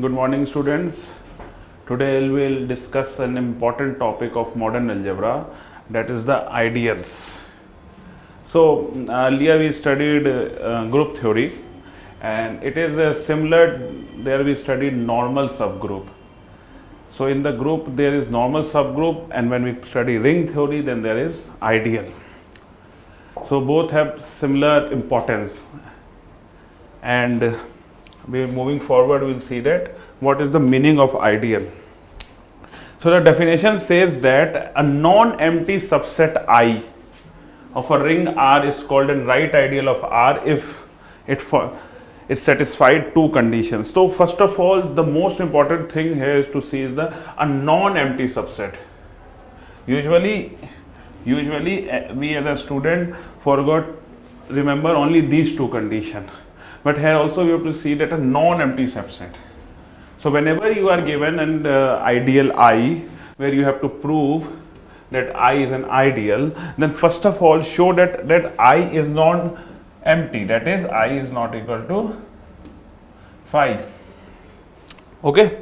Good morning, students. Today we will discuss an important topic of modern algebra, that is the ideals. So earlier we studied group theory, and it is similar. There we studied normal subgroup. So in the group there is normal subgroup, and when we study ring theory, then there is ideal. So both have similar importance, and we moving forward we'll see that what is the meaning of ideal. So the definition says that a non-empty subset I of a ring R is called a right ideal of R if it satisfied two conditions. So first of all, the most important thing here is to see is a non-empty subset. Usually we as a student remember only these two conditions. But here also you have to see that a non-empty subset. So whenever you are given an ideal I, where you have to prove that I is an ideal, then first of all show that I is non-empty, that is I is not equal to 5. Okay.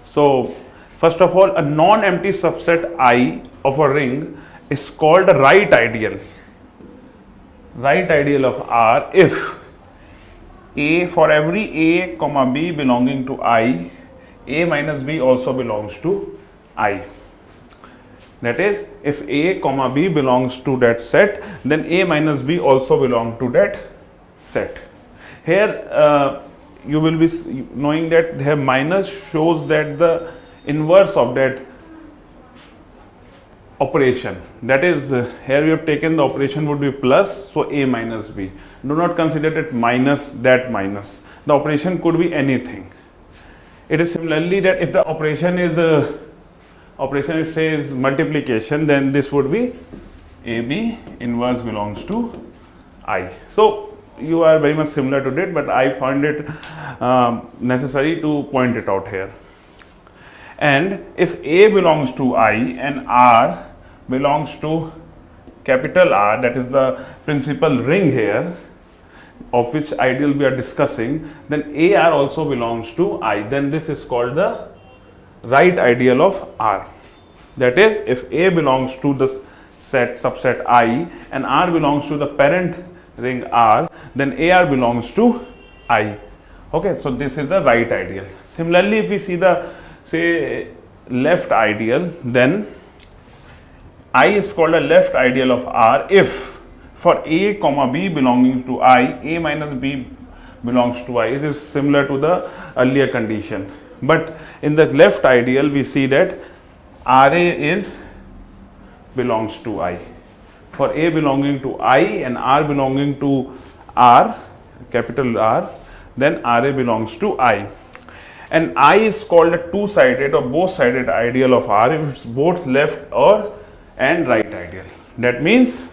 So first of all, a non-empty subset I of a ring is called a right ideal of R if A, for every A comma B belonging to I, A minus B also belongs to I. That is, if A comma B belongs to that set, then A minus B also belong to that set. Here you will be knowing that the minus shows that the inverse of that operation. That is, here we have taken the operation would be plus, so A minus B. Do not consider it minus that minus. The operation could be anything. It is similarly that if the operation is it says multiplication, then this would be AB inverse belongs to I. So you are very much similar to that, but I find it necessary to point it out here. And if A belongs to I and R belongs to capital R, that is the principal ring here, of which ideal we are discussing, then AR also belongs to I. Then this is called the right ideal of R. That is, if A belongs to the subset I and R belongs to the parent ring R, then AR belongs to I. Okay, so this is the right ideal. Similarly, if we see the left ideal, then I is called a left ideal of R if for A comma B belonging to I, A minus B belongs to I. It is similar to the earlier condition. But in the left ideal, we see that RA belongs to I. For A belonging to I and R belonging to R, capital R, then RA belongs to I. And I is called a two-sided or both-sided ideal of R if it's both left and right ideal. That means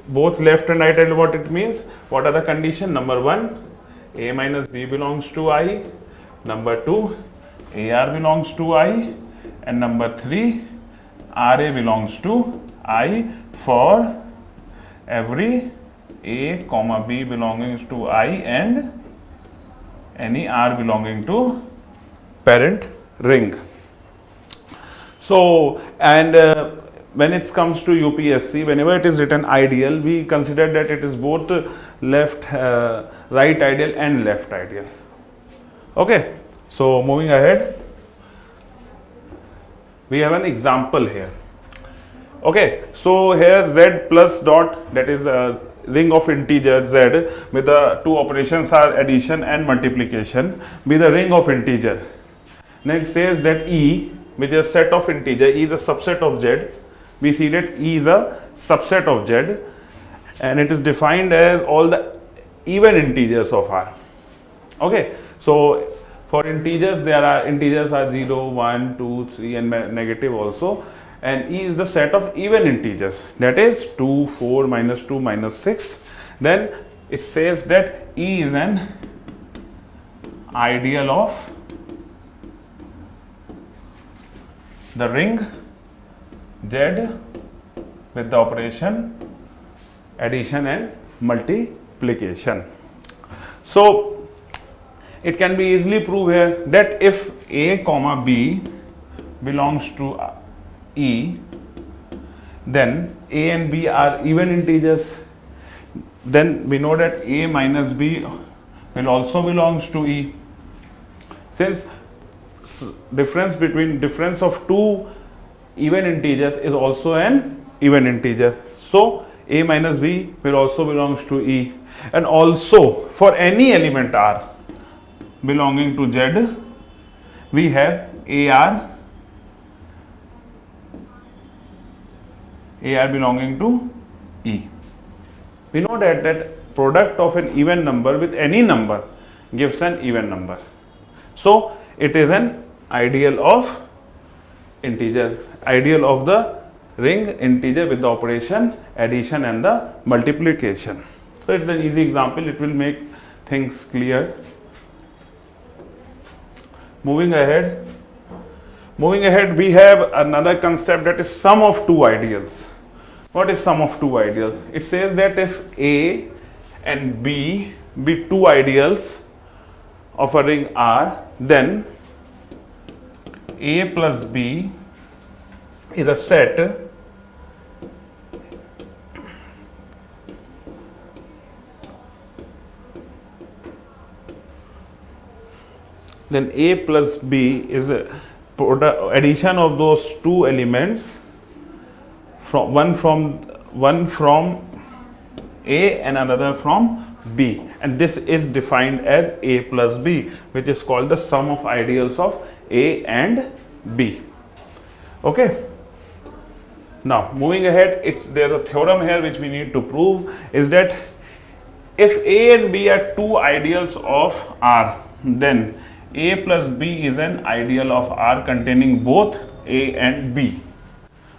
both left and right ideal, what it means? What are the conditions? Number 1, A minus B belongs to I. Number 2, AR belongs to I. And number 3, RA belongs to I for every A comma B belonging to I and any R belonging to parent ring. So, and when it comes to UPSC, whenever it is written ideal, we consider that it is both right ideal and left ideal. Okay, so moving ahead, we have an example here. Okay, so here Z plus dot, that is a ring of integer Z with the two operations are addition and multiplication, be the ring of integer. Then it says that E, which is a set of integer, E is a subset of Z. We see that E is a subset of Z, and it is defined as all the even integers of R. Okay, so for integers are 0, 1, 2, 3 and negative also, and E is the set of even integers, that is 2, 4, minus 2, minus 6. Then it says that E is an ideal of the ring Z with the operation addition and multiplication. So it can be easily proved here that if a comma b belongs to E, then a and b are even integers. Then we know that a minus b will also belongs to E. Since difference of two even integers is also an even integer, so a minus b will also belongs to E. And also for any element r belonging to Z, we have AR belonging to E. We know that product of an even number with any number gives an even number. So it is an ideal of integer, ideal of the ring integer with the operation addition and the multiplication. So it is an easy example, it will make things clear. Moving ahead, we have another concept, that is sum of two ideals. What is sum of two ideals? It says that if A and B be two ideals of a ring R, then A plus B is a set then A plus B is a addition of those two elements, from one from A and another from B, and this is defined as A plus B, which is called the sum of ideals of A and B. Okay, now moving ahead, there's a theorem here which we need to prove, is that if A and B are two ideals of R, then A plus B is an ideal of R containing both A and B.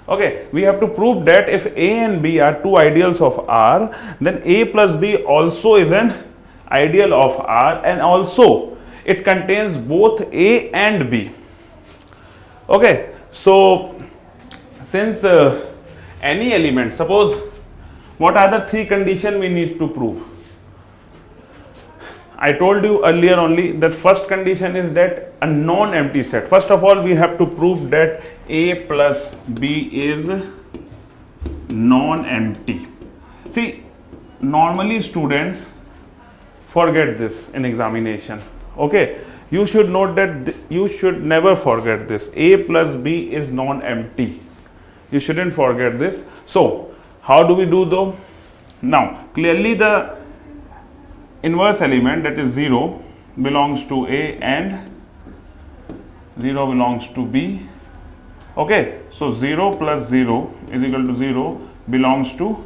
Okay, we have to prove that if A and B are two ideals of R, then A plus B also is an ideal of R, and also it contains both A and B. Okay, so since any element, suppose, what are the three conditions we need to prove? I told you earlier only that first condition is that a non-empty set. First of all, we have to prove that A plus B is non-empty. See, normally students forget this in examination. Okay, you should note that you should never forget this. A plus B is non-empty. You shouldn't forget this. So, how do we do though? Now, clearly the inverse element, that is 0, belongs to A and 0 belongs to B. Okay, so 0 plus 0 is equal to 0 belongs to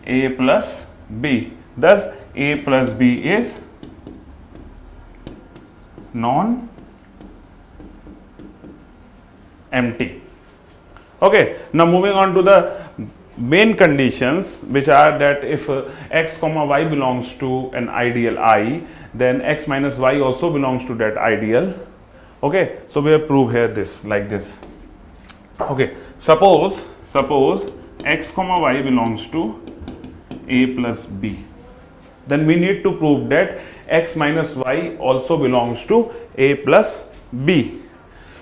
A plus B. Thus A plus B is non-empty. Okay, now moving on to the main conditions, which are that if x comma y belongs to an ideal I, then x minus y also belongs to that ideal. Okay, so we have proved here this like this. Okay, suppose x comma y belongs to A plus B, then we need to prove that x minus y also belongs to A plus B.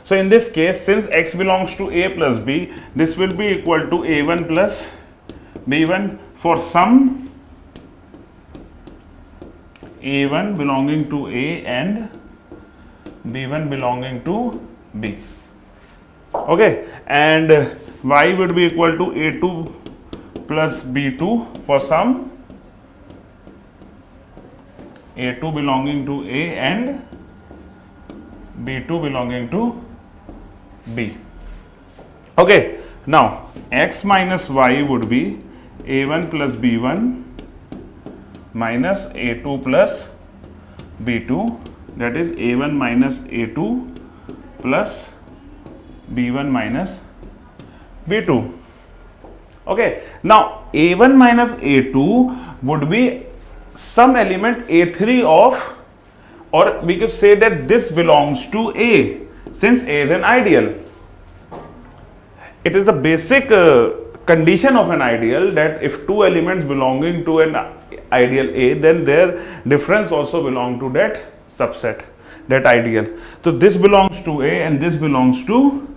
So in this case, since x belongs to A plus B, this will be equal to A1 plus B1 for some A1 belonging to A and B1 belonging to B. Okay, and y would be equal to A2 plus B2 for some A2 belonging to A and B2 belonging to B. Okay, now x minus y would be A1 plus B1 minus A2 plus B2, that is A1 minus A2 plus B1 minus B2. Okay, now A1 minus A2 would be some element A3 of, or we could say that this belongs to A, since A is an ideal. It is the basic condition of an ideal that if two elements belonging to an ideal A, then their difference also belong to that subset, that ideal. So this belongs to A and this belongs to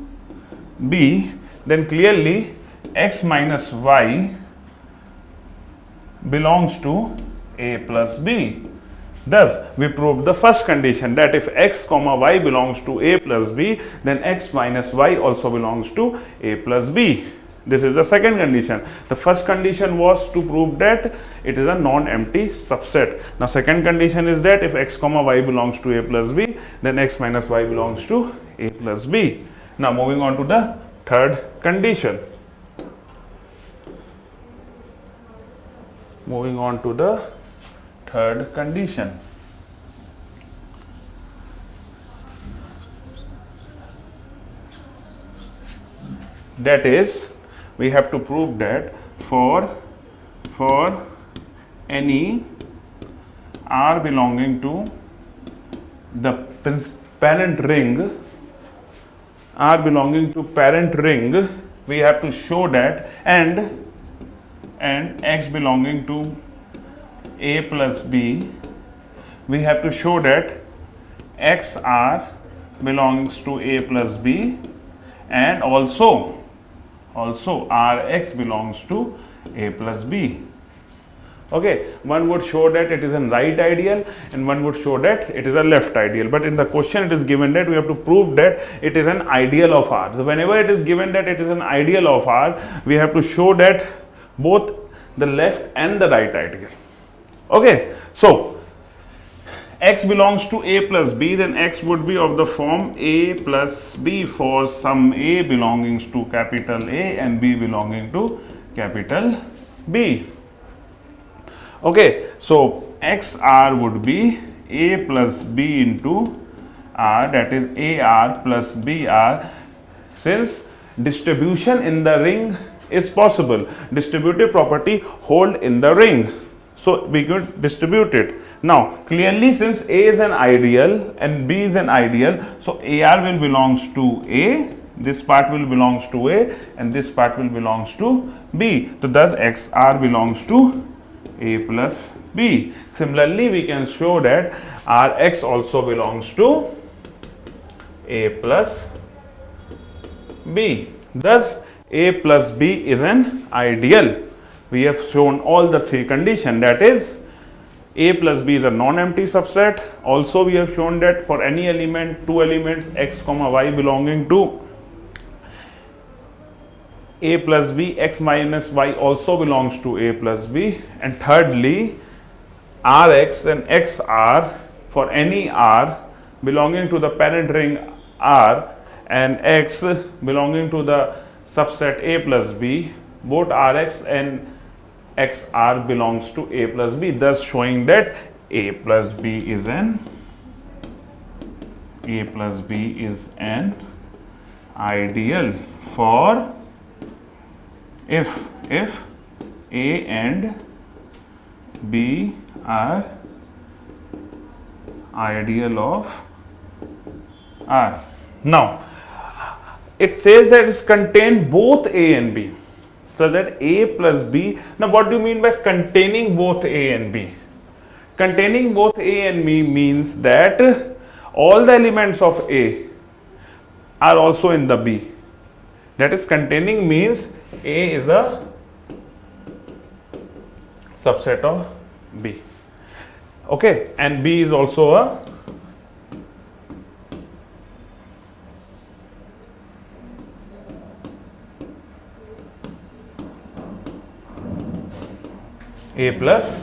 B, then clearly x minus y belongs to A plus B. Thus, we proved the first condition, that if x comma y belongs to A plus B, then x minus y also belongs to A plus B. This is the second condition. The first condition was to prove that it is a non-empty subset. Now, second condition is that if x comma y belongs to A plus B, then x minus y belongs to A plus B. Now, moving on to the third condition. Moving on to the third condition. That is, we have to prove that for any R belonging to the parent ring, R belonging to parent ring, we have to show that, and x belonging to A plus B, we have to show that XR belongs to A plus B, and also Rx belongs to A plus B. Okay, one would show that it is a right ideal and one would show that it is a left ideal, but in the question it is given that we have to prove that it is an ideal of R. So whenever it is given that it is an ideal of R, we have to show that both the left and the right ideal. Okay, so x belongs to A plus B, then x would be of the form A plus B for some A belonging to capital A and B belonging to capital B. Okay, so XR would be A plus B into R, that is AR plus BR. Since distribution in the ring is possible, distributive property hold in the ring, so we could distribute it. Now clearly, since A is an ideal and B is an ideal, so AR will belongs to A, this part will belongs to A, and this part will belongs to B. So thus XR belongs to A plus B. Similarly, we can show that Rx also belongs to A plus B. Thus A plus B is an ideal. We have shown all the three conditions, that is A plus B is a non-empty subset. Also we have shown that for any element, two elements x comma y belonging to A plus B, x minus y also belongs to A plus B. And thirdly, Rx and XR for any R belonging to the parent ring R and x belonging to the subset A plus B, both Rx and XR belongs to A plus B, thus showing that A plus B is an ideal for if A and B are ideal of R. Now it says that it's contain both A and B, so that A plus B. Now what do you mean by containing both A and B? Containing both A and B means that all the elements of A are also in the B. That is, containing means A is a subset of B. Okay, and B is also A plus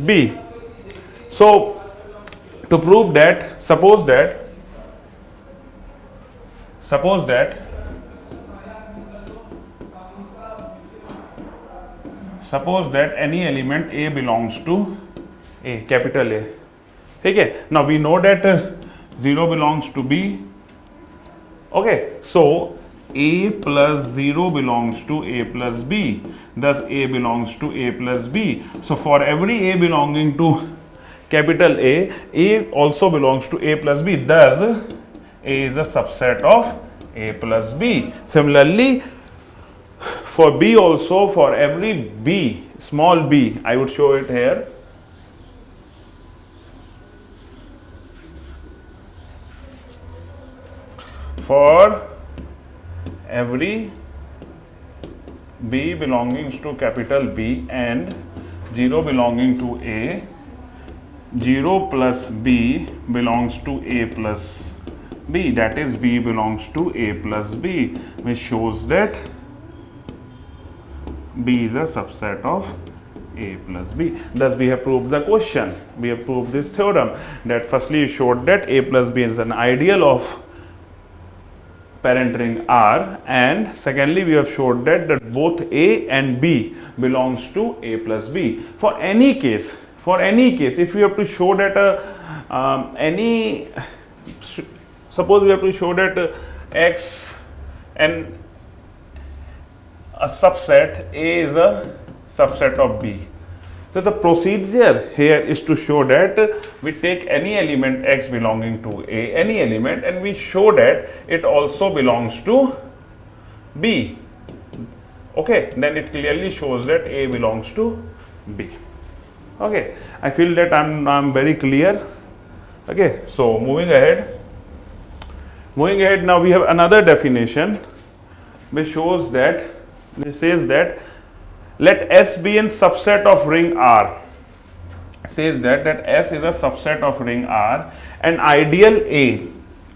B. So to prove that, suppose that any element A belongs to A, capital A. Okay, now we know that 0 belongs to B. Okay, so A plus 0 belongs to A plus B, thus A belongs to A plus B. So for every A belonging to capital A also belongs to A plus B, thus A is a subset of A plus B. Similarly, for B also, for every B, small b, I would show it here. for every B belonging to capital B and 0 belonging to A, 0 plus B belongs to A plus B, that is B belongs to A plus B, which shows that B is a subset of A plus B. Thus we have proved the question. We have proved this theorem, that firstly you showed that A plus B is an ideal of parent ring R, and secondly we have showed that both A and B belongs to A plus B. For any case, if you have to show that suppose we have to show that X and a subset A is a subset of B. So the procedure here is to show that we take any element X belonging to A, any element, and we show that it also belongs to B. Okay, then it clearly shows that A belongs to B. Okay, I feel that I'm very clear. Okay, so moving ahead, now we have another definition which shows that, which says that let S be a subset of ring R. Says that S is a subset of ring R, and ideal A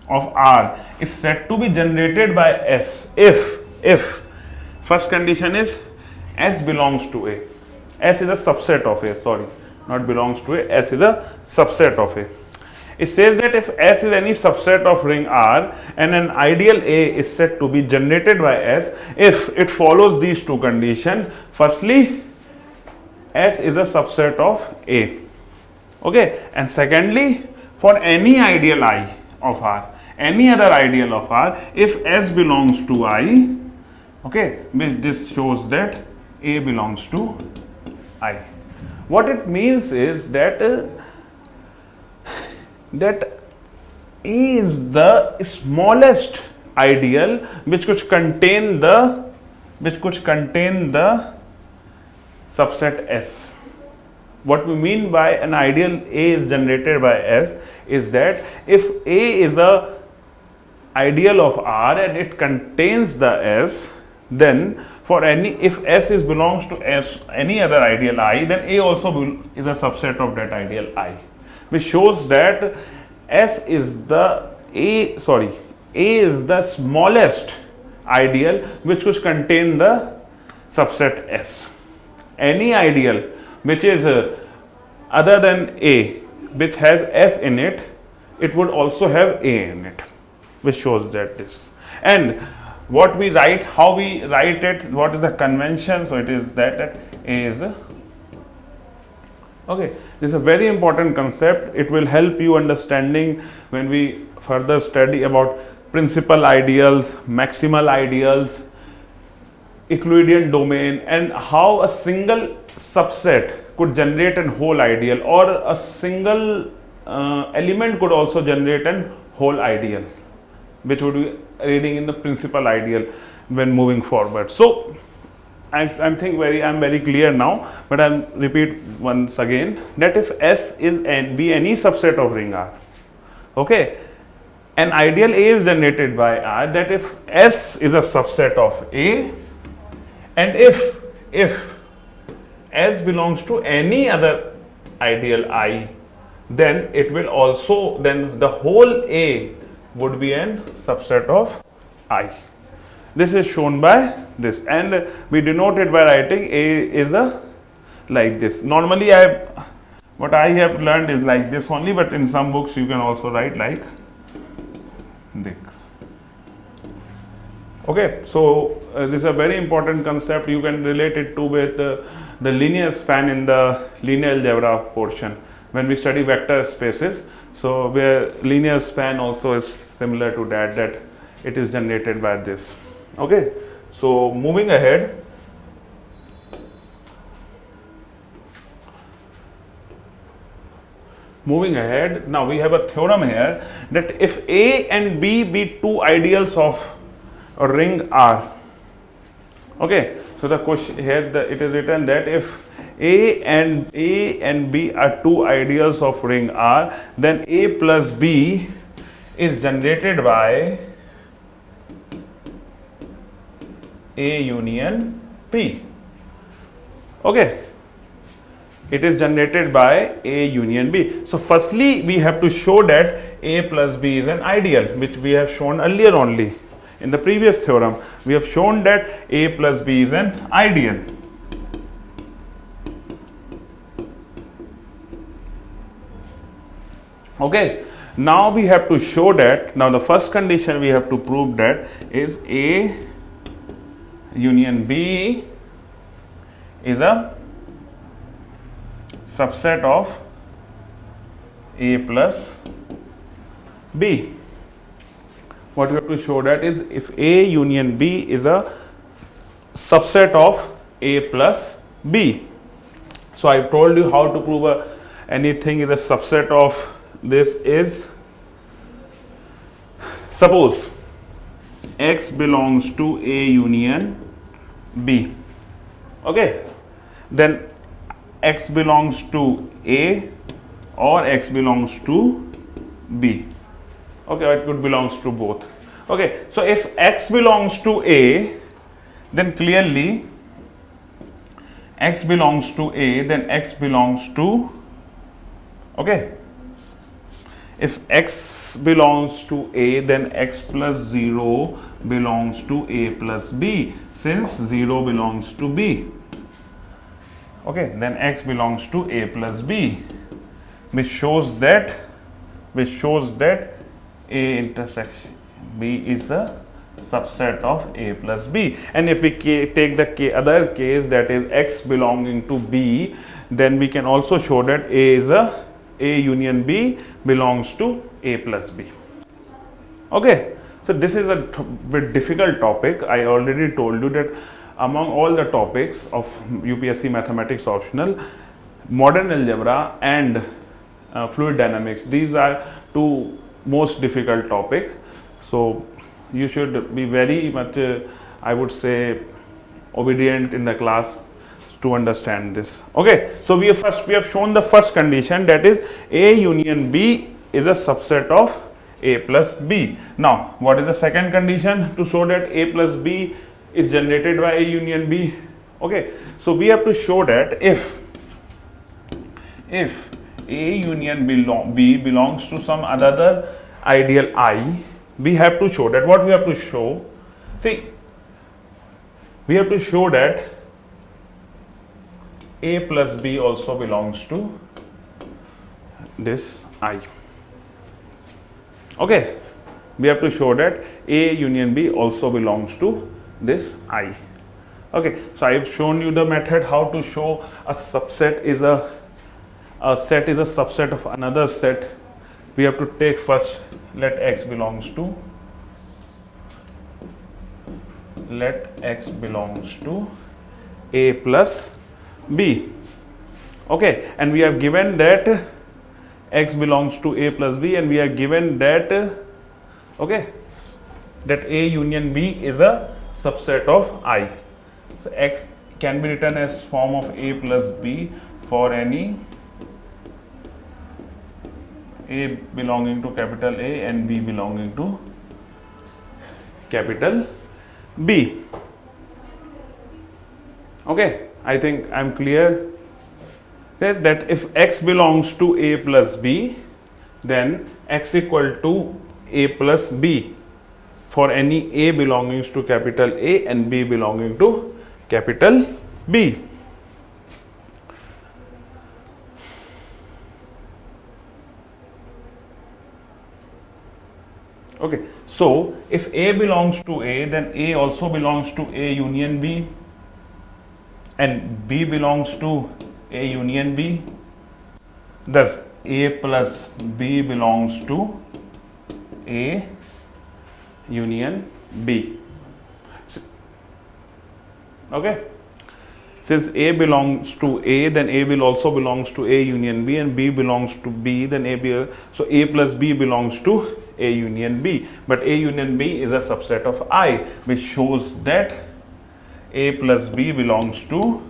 of R is said to be generated by S if first condition is S belongs to A. S is a subset of A, sorry, not belongs to A, S is a subset of A. It says that if S is any subset of ring R and an ideal A is said to be generated by S if it follows these two conditions. Firstly, S is a subset of A. Okay, and secondly, for any ideal I of R, any other ideal of R, if S belongs to I, okay, this shows that A belongs to I. What it means is that A is the smallest ideal which could contain the subset S. What we mean by an ideal A is generated by S is that if A is a ideal of R and it contains the S, then for if S belongs to S, any other ideal I, then A also is a subset of that ideal I, which shows that A is the smallest ideal which could contain the subset S. Any ideal which is other than A, which has S in it, it would also have A in it, which shows that this. And what we write, how we write it, what is the convention? So it is that A is okay. This is a very important concept. It will help you understanding when we further study about principal ideals, maximal ideals, Euclidean domain, and how a single subset could generate a whole ideal, or a single element could also generate a whole ideal, which would be reading in the principal ideal when moving forward. So I'm very clear now, but I'll repeat once again that if S is be any subset of ring R, okay, an ideal A is generated by R, that if S is a subset of A, and if S belongs to any other ideal I, then it will also, then the whole A would be a subset of I. This is shown by this, and we denote it by writing A is a like this. Normally what I have learned is like this only, but in some books you can also write like this. Okay, so this is a very important concept. You can relate it to with the linear span in the linear algebra portion when we study vector spaces. So where linear span also is similar to that it is generated by this. Okay, so moving ahead, now we have a theorem here that if A and B be two ideals of a ring R, okay, so the question here it is written that if A and B are two ideals of ring R, then A plus B is generated by A union B. Okay, it is generated by A union B. So firstly we have to show that A plus B is an ideal, which we have shown earlier only in the previous theorem. We have shown that A plus B is an ideal. Okay, now we have to show that, now the first condition we have to prove that is A union B is a subset of A plus B. What we have to show that is if A union B is a subset of A plus B. So I told you how to prove anything is a subset of this is, suppose X belongs to A union B. Okay, then X belongs to A or X belongs to B. Okay, or it could belongs to both. Okay, so if X belongs to A, then clearly X belongs to A, then X belongs to, okay, if X belongs to A, then X plus 0 belongs to A plus B, since 0 belongs to B. Okay, then X belongs to A plus B, which shows that A intersection B is a subset of A plus B. And if we take the other case, that is X belonging to B, then we can also show that A union B belongs to A plus B. Okay, so this is a bit difficult topic. I already told you that among all the topics of UPSC Mathematics optional, modern algebra and fluid dynamics, these are two most difficult topic. So you should be very much I would say obedient in the class to understand this. Okay, so we have shown the first condition, that is A union B is a subset of A plus B. Now what is the second condition to show that A plus B is generated by A union B? Okay, so we have to show that if A union B belongs to some other ideal I, we have to show that, what we have to show, see, we have to show that A plus B also belongs to this I. Okay, we have to show that A union B also belongs to this I. Okay, so I have shown you the method how to show a subset is a set is a subset of another set. We have to take first, let X belongs to A plus B. Okay, and we have given that X belongs to A plus B, and we are given that okay, that A union B is a subset of I. So X can be written as form of A plus B for any A belonging to capital A and B belonging to capital B. Okay, I think I am clear that if X belongs to A plus B, then X equal to A plus B for any A belonging to capital A and B belonging to capital B. Okay, so if A belongs to A, then A also belongs to A union B, and B belongs to A union B. Thus A plus B belongs to A union B. Okay, since A belongs to A, then A will also belongs to A union B, and B belongs to B, then so A plus B belongs to A union B. But A union B is a subset of I, which shows that A plus B belongs to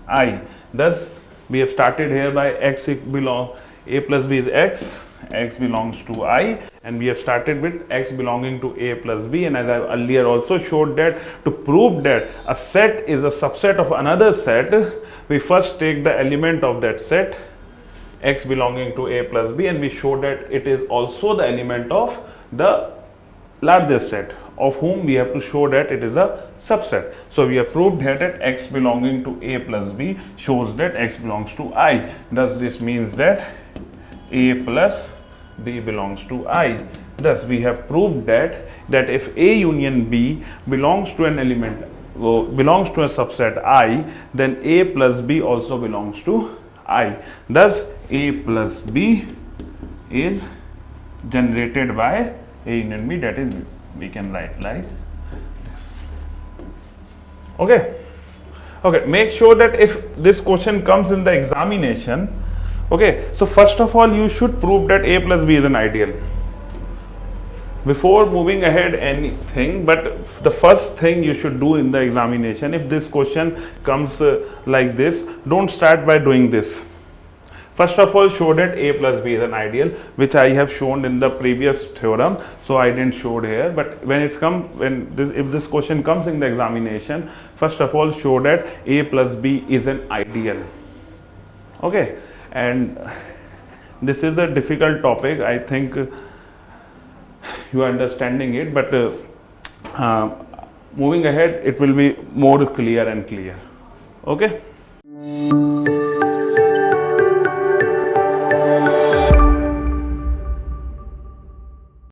I. Thus we have started here by A plus B is X belongs to I, and we have started with x belonging to A plus B, and as I earlier also showed that to prove that a set is a subset of another set, we first take the element of that set x belonging to A plus B, and we show that it is also the element of the largest set, of whom we have to show that it is a subset. So we have proved here that x belonging to A plus B shows that x belongs to I. Thus this means that A plus B belongs to I. Thus we have proved that if A union B belongs to an element, belongs to a subset I, then A plus B also belongs to I. Thus A plus B is generated by A union B, that is we can write like this. Okay, make sure that if this question comes in the examination, okay, so first of all you should prove that A plus B is an ideal before moving ahead anything. But the first thing you should do in the examination, if this question comes like this, don't start by doing this. First of all, show that A plus B is an ideal, which I have shown in the previous theorem, so I didn't show it here. But when it's come, if this question comes in the examination, first of all show that A plus B is an ideal. Okay, and this is a difficult topic. I think you are understanding it, but moving ahead, it will be more clear and clear. Okay.